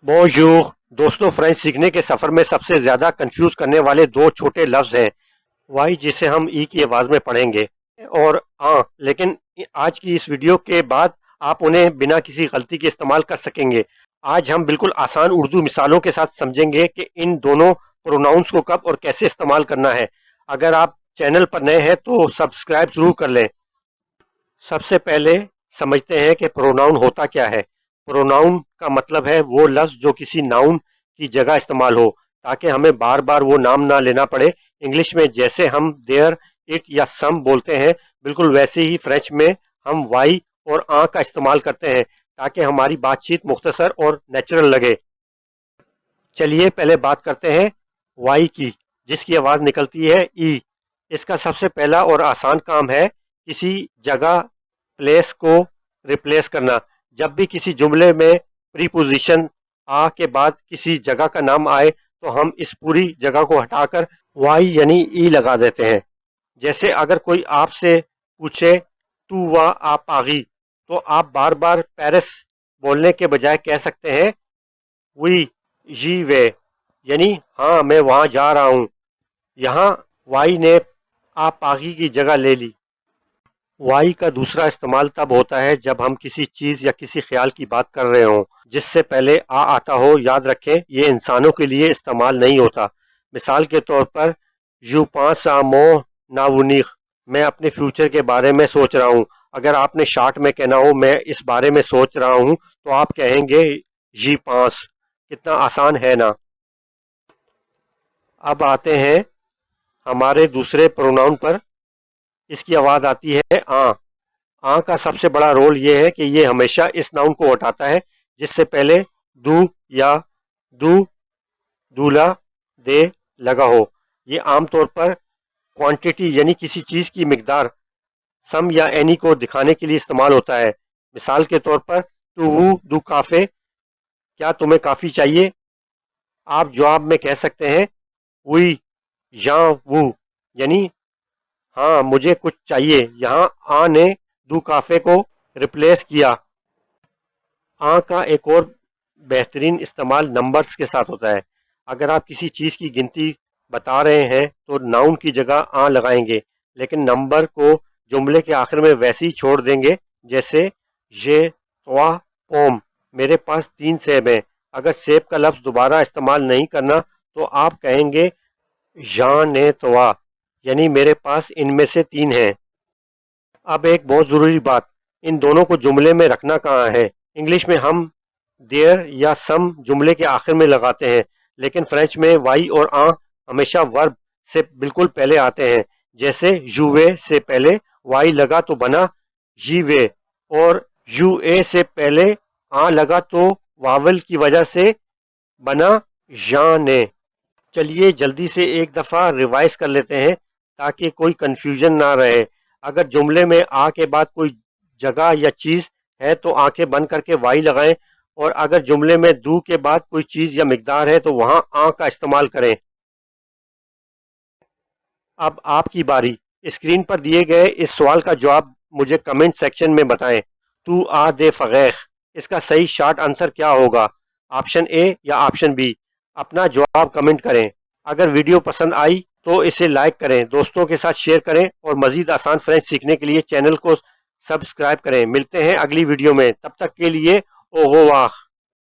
بونجور دوستوں، فرینچ سیکھنے کے سفر میں سب سے زیادہ کنفیوز کرنے والے دو چھوٹے لفظ ہیں وائی، جسے ہم ای کی آواز میں پڑھیں گے، اور آں، لیکن آج کی اس ویڈیو کے بعد آپ انہیں بنا کسی غلطی کے استعمال کر سکیں گے۔ آج ہم بالکل آسان اردو مثالوں کے ساتھ سمجھیں گے کہ ان دونوں پروناؤنس کو کب اور کیسے استعمال کرنا ہے۔ اگر آپ چینل پر نئے ہیں تو سبسکرائب ضرور کر لیں۔ سب سے پہلے سمجھتے ہیں کہ پروناؤن ہوتا کیا ہے۔ پروناؤن کا مطلب ہے وہ لفظ جو کسی ناؤن کی جگہ استعمال ہو تاکہ ہمیں بار بار وہ نام نہ لینا پڑے۔ انگلش میں جیسے ہم دیر، اٹ یا سم بولتے ہیں، بالکل ویسے ہی فرینچ میں ہم وائی اور آں کا استعمال کرتے ہیں تاکہ ہماری بات چیت مختصر اور نیچرل لگے۔ چلیے پہلے بات کرتے ہیں وائی کی، جس کی آواز نکلتی ہے ای۔ اس کا سب سے پہلا اور آسان کام ہے کسی جگہ پلیس کو ریپلیس کرنا۔ جب بھی کسی جملے میں پریپوزیشن آ کے بعد کسی جگہ کا نام آئے تو ہم اس پوری جگہ کو ہٹا کر وائی یعنی ای لگا دیتے ہیں۔ جیسے اگر کوئی آپ سے پوچھے تو وا آ پاغی، تو آپ بار بار پیرس بولنے کے بجائے کہہ سکتے ہیں وی جی وے، یعنی ہاں میں وہاں جا رہا ہوں۔ یہاں وائی نے آ پاغی کی جگہ لے لی۔ وائی کا دوسرا استعمال تب ہوتا ہے جب ہم کسی چیز یا کسی خیال کی بات کر رہے ہوں جس سے پہلے آ آتا ہو۔ یاد رکھیں یہ انسانوں کے لیے استعمال نہیں ہوتا۔ مثال کے طور پر یو پانس آ مو ناونیخ، میں اپنے فیوچر کے بارے میں سوچ رہا ہوں۔ اگر آپ نے شارٹ میں کہنا ہو میں اس بارے میں سوچ رہا ہوں تو آپ کہیں گے جی پانس۔ کتنا آسان ہے نا۔ اب آتے ہیں ہمارے دوسرے پروناؤن پر۔ اس کی آواز آتی ہے آں۔ آں کا سب سے بڑا رول یہ ہے کہ یہ ہمیشہ اس ناؤن کو ہٹاتا ہے جس سے پہلے دو یا دو، دولا، دے لگا ہو۔ یہ عام طور پر کوانٹیٹی یعنی کسی چیز کی مقدار، سم یا اینی کو دکھانے کے لیے استعمال ہوتا ہے۔ مثال کے طور پر تو وہ دو کافے، کیا تمہیں کافی چاہیے؟ آپ جواب میں کہہ سکتے ہیں وی یاں وہ، یعنی ہاں مجھے کچھ چاہیے۔ یہاں آ نے دو کافے کو ریپلیس کیا۔ آ کا ایک اور بہترین استعمال نمبرز کے ساتھ ہوتا ہے۔ اگر آپ کسی چیز کی گنتی بتا رہے ہیں تو ناؤن کی جگہ آ لگائیں گے، لیکن نمبر کو جملے کے آخر میں ویسے ہی چھوڑ دیں گے، جیسے یہ توا پوم، میرے پاس 3 سیب ہیں۔ اگر سیب کا لفظ دوبارہ استعمال نہیں کرنا تو آپ کہیں گے ژان نے توا، یعنی میرے پاس ان میں سے 3 ہیں۔ اب ایک بہت ضروری بات، ان دونوں کو جملے میں رکھنا کہاں ہے۔ انگلش میں ہم دیر یا سم جملے کے آخر میں لگاتے ہیں، لیکن فرینچ میں وائی اور آں ہمیشہ ورب سے بالکل پہلے آتے ہیں۔ جیسے یو وے سے پہلے وائی لگا تو بنا جی وے، اور یو اے سے پہلے آں لگا تو واول کی وجہ سے بنا ژان نے۔ چلیے جلدی سے ایک دفعہ ریوائز کر لیتے ہیں تاکہ کوئی کنفیوژن نہ رہے۔ اگر جملے میں آ کے بعد کوئی جگہ یا چیز ہے تو آنکھیں بند کر کے وائی لگائیں، اور اگر جملے میں دو کے بعد کوئی چیز یا مقدار ہے تو وہاں آں کا استعمال کریں۔ اب آپ کی باری۔ اسکرین پر دیے گئے اس سوال کا جواب مجھے کمنٹ سیکشن میں بتائیں۔ تو آ دے فغیخ، اس کا صحیح شارٹ آنسر کیا ہوگا؟ آپشن اے یا آپشن بی؟ اپنا جواب کمنٹ کریں۔ اگر ویڈیو پسند آئی تو اسے لائک کریں، دوستوں کے ساتھ شیئر کریں، اور مزید آسان فرینچ سیکھنے کے لیے چینل کو سبسکرائب کریں۔ ملتے ہیں اگلی ویڈیو میں، تب تک کے لیے او گو واخ۔